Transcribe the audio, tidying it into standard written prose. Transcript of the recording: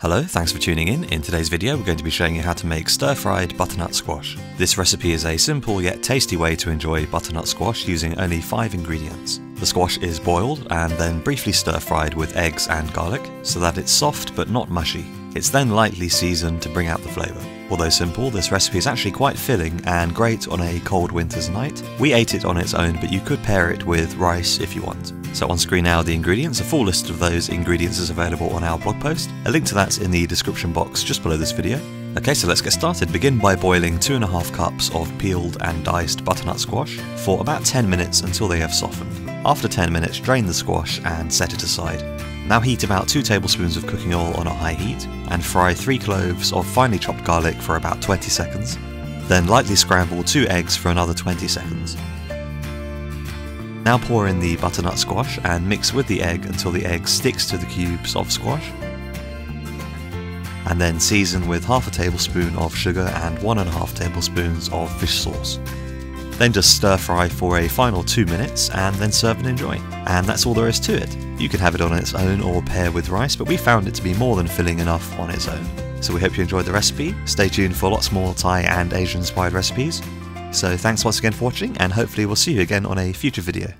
Hello, thanks for tuning in. In today's video we're going to be showing you how to make stir-fried butternut squash. This recipe is a simple yet tasty way to enjoy butternut squash using only 5 ingredients. The squash is boiled and then briefly stir-fried with eggs and garlic so that it's soft but not mushy. It's then lightly seasoned to bring out the flavour. Although simple, this recipe is actually quite filling and great on a cold winter's night. We ate it on its own, but you could pair it with rice if you want. So on screen now are the ingredients. A full list of those ingredients is available on our blog post. A link to that's in the description box just below this video. Okay, so let's get started. Begin by boiling 2.5 cups of peeled and diced butternut squash for about 10 minutes until they have softened. After 10 minutes, drain the squash and set it aside. Now heat about 2 tablespoons of cooking oil on a high heat and fry 3 cloves of finely chopped garlic for about 20 seconds. Then lightly scramble 2 eggs for another 20 seconds. Now pour in the butternut squash and mix with the egg until the egg sticks to the cubes of squash. And then season with half a tablespoon of sugar and 1.5 tablespoons of fish sauce. Then just stir fry for a final 2 minutes and then serve and enjoy. And that's all there is to it. You can have it on its own or pair with rice, but we found it to be more than filling enough on its own. So we hope you enjoyed the recipe. Stay tuned for lots more Thai and Asian inspired recipes. So thanks once again for watching, and hopefully we'll see you again on a future video.